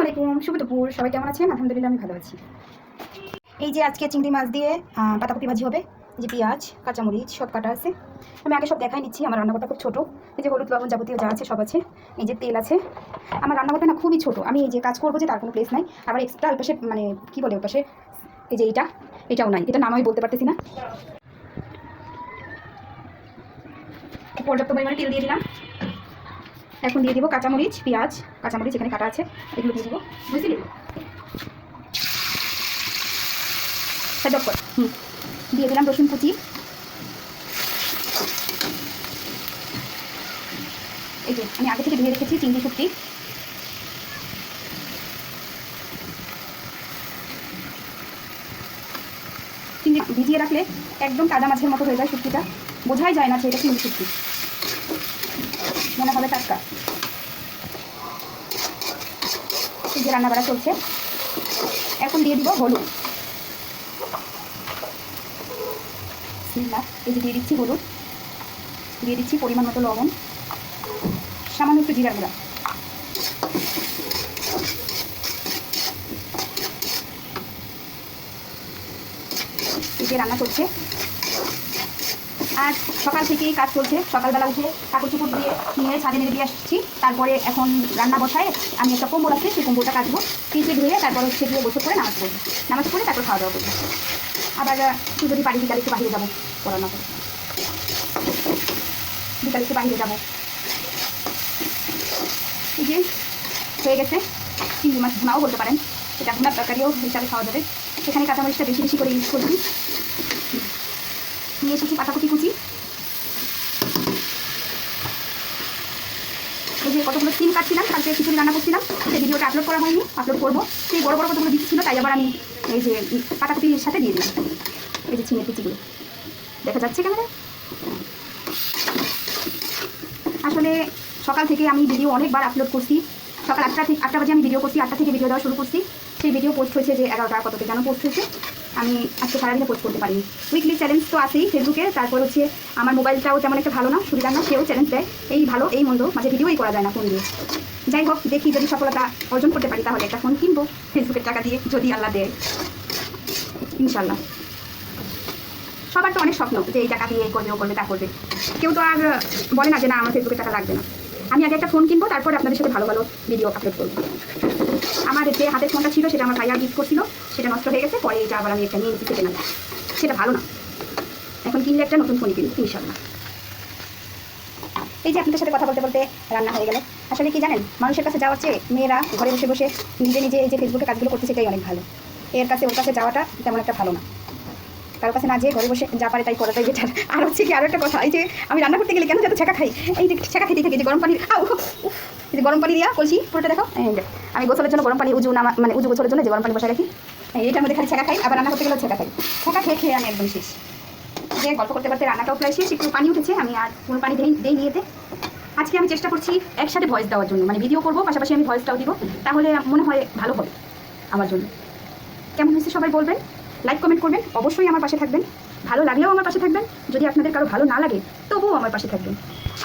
আলাইকুম, শুভ দুপুর। সবাই কেমন আছেন? আলহামদুলিল্লাহ আমি ভালো আছি। এই যে আজকে চিংড়ি মাছ দিয়ে পাতাকপি ভাজি হবে। এই যে পেঁয়াজ, কাঁচামরিচ সব কাটা আছে। আমি আগে সব দেখাই নিচ্ছি। আমার রান্নাঘরটা খুব ছোটো। এই যে হলুদ লবণ যাবতীয় যা আছে সব আছে। এই যে তেল আছে। আমার রান্নাঘরটা না খুবই ছোটো। আমি এই যে কাজ করবো যে তার কোনো প্লেস নাই। আবার এক্সট্রা ওই পাশে মানে কী বলে ওই পাশে এই যে এটাও নাই। এটা নাম আমি বলতে পারতেছি না। পর্যাপ্ত পরিমাণে তেল দিয়ে দিলাম। এখন দিয়ে দিব কাঁচামরিচ, পেঁয়াজ, কাঁচামরিচ এখানে কাটা আছে, এগুলো দিয়ে দেবো। বুঝলি? দিয়ে দিলাম রসুন কুচি। এই যে আমি আগে থেকে ধুয়ে রেখেছি চিংড়ি শুটকি। চিংড়ি ভিজিয়ে রাখলে একদম তাজা মাছের মতো হয়ে যায় শুটকিটা। বোঝাই যায় না যে এটা চিংড়ি শুটকি, মনে হবে টাটকা। এই যে রান্না বাড়া চলছে। এখন দিয়ে দিব হলুদ। এই যে দিয়ে দিচ্ছি হলুদ, দিয়ে দিচ্ছি পরিমাণ মতো লবণ, সামান্য একটু জিরা গুঁড়া। এই যে রান্না করছে। আর সকাল থেকেই কাজ চলছে। সকালবেলা উঠে কাপড় চোপড় দিয়ে নিয়ে ছাদে মেরে দিয়ে আসছি। তারপরে এখন রান্না বসায় আমি একটা কম্বল আছে, সেই কম্বলটা কাটবো, কেটে ধুয়ে তারপর হচ্ছে গিয়ে গোসল করে নামাজ পড়বো। নামাজ পড়ে তারপর খাওয়া দাওয়া করবো। আবার একটু যদি পারি বিকালে একটু বাইরে যাবো পড়ানো করে, বিকালে একটু বাইরে যাবো। এই যে হয়ে গেছে চিংড়ি মাছ ভুনাও বলতে পারেন, এটা ভুনার তরকারিও হিসাবে খাওয়া যাবে। সেখানে কাঁচামরিচটা বেশি বেশি করে ইউজ করছি। নিয়ে এসেছি পাতাকপি কুচি। এই যে কতগুলো সিম কাটছিলাম, কালকে খিচুড়ি রান্না করছিলাম, সেই ভিডিওটা আপলোড করা হয়নি, আপলোড করবো। সেই বড় বড় কতগুলো দিচ্ছিল, তাই আবার আমি এই যে পাতাকপির সাথে দিয়ে দিলাম। এই যে সিমের কুচিগুলো দেখা যাচ্ছে ক্যামেরায়। আসলে সকাল থেকে আমি ভিডিও অনেকবার আপলোড করছি। সকাল 8টা বাজে আমি ভিডিও করছি, 8টা থেকে ভিডিও দেওয়া শুরু করছি। সেই ভিডিও পোস্ট হয়েছে যে 11টা কততে যেন পোস্ট হয়েছে। আমি আজকে সারাদিনে পোস্ট করতে পারিনি। উইকলি চ্যালেঞ্জ তো আছেই ফেসবুকে। তারপর হচ্ছে আমার মোবাইলটাও তেমন একটা ভালো না, সুবিধা না, সেও চ্যালেঞ্জ দেয় এই ভালো এই মন্দ, মাঝে ভিডিওই করা যায় না ফোন দিয়ে। যাই হোক, দেখি যদি সফলতা অর্জন করতে পারি তাহলে একটা ফোন কিনবো ফেসবুকের টাকা দিয়ে, যদি আল্লাহ দেয় ইনশাল্লাহ। সবার তো অনেক স্বপ্ন যে এই টাকা দিয়ে এই করবে ও করবে তা করবে। কেউ তো আর বলে না যে না আমার ফেসবুকের টাকা লাগবে না। আমি আগে একটা ফোন কিনবো, তারপরে আপনাদের সাথে ভালো ভালো ভিডিও আপলোড করবো। আমার যে হাতের ফোনটা ছিল সেটা আমার ভাইয়া গিফট করছিল, সেটা নষ্ট হয়ে গেছে। পরে এটা আবার আমি একটা নিয়ে নিচ্ছি সেকেন্ড হ্যান্ড, সেটা ভালো না। এখন কিনলে একটা নতুন ফোন কিনি ইনশাল্লাহ। এই যে আপনাদের সাথে কথা বলতে বলতে রান্না হয়ে গেল। আসলে কি জানেন, মানুষের কাছে যাওয়ার চেয়ে মেয়েরা ঘরে বসে বসে নিজে নিজে এই যে ফেসবুকে কাজগুলো করতে, সেটাই অনেক ভালো। এর কাছে ওর কাছে যাওয়াটা তেমন একটা ভালো না। কারোর কাছে না যেয়ে ঘরে বসে যা পারে তাই করাটাই বেটার। আর হচ্ছে কি আরও একটা কথা, এই যে আমি রান্না করতে গেলে কেন যত ছেঁকা খাই, এই যে ছেঁকা খেতে থাকে, যে গরম পানি এই যে গরম পানি দিয়া কলসি পুরোটা দেখো। আমি গোসলের জন্য গরম পানি মানে উজু গোসলের জন্য যে গরম পানি বসায় রাখি, এইটার মধ্যে খালি ছেঁকা খাই। আবার রান্না করতে গেলেও ছেঁকা খাই। ছেঁকা খেয়ে খেয়ে আমি একদম শেষ। যে গল্প করতে করতে রান্নাটাও প্রায় শেষ। একটু পানি উঠেছে, আমি আর কোনো পানি দেই নিয়েতে। আজকে আমি চেষ্টা করছি একসাথে ভয়েস দেওয়ার জন্য, মানে ভিডিও করবো পাশাপাশি আমি ভয়েসটাও দিব, তাহলে মনে হয় ভালো হবে আমার জন্য। কেমন হয়েছে সবাই বলবেন, লাইক কমেন্ট করবেন, অবশ্যই আমার পাশে থাকবেন। ভালো লাগলেও আমার পাশে থাকবেন, যদি আপনাদের কারো ভালো না লাগে তবুও আমার পাশে থাকবেন।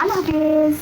আল্লাহ হাফেজ।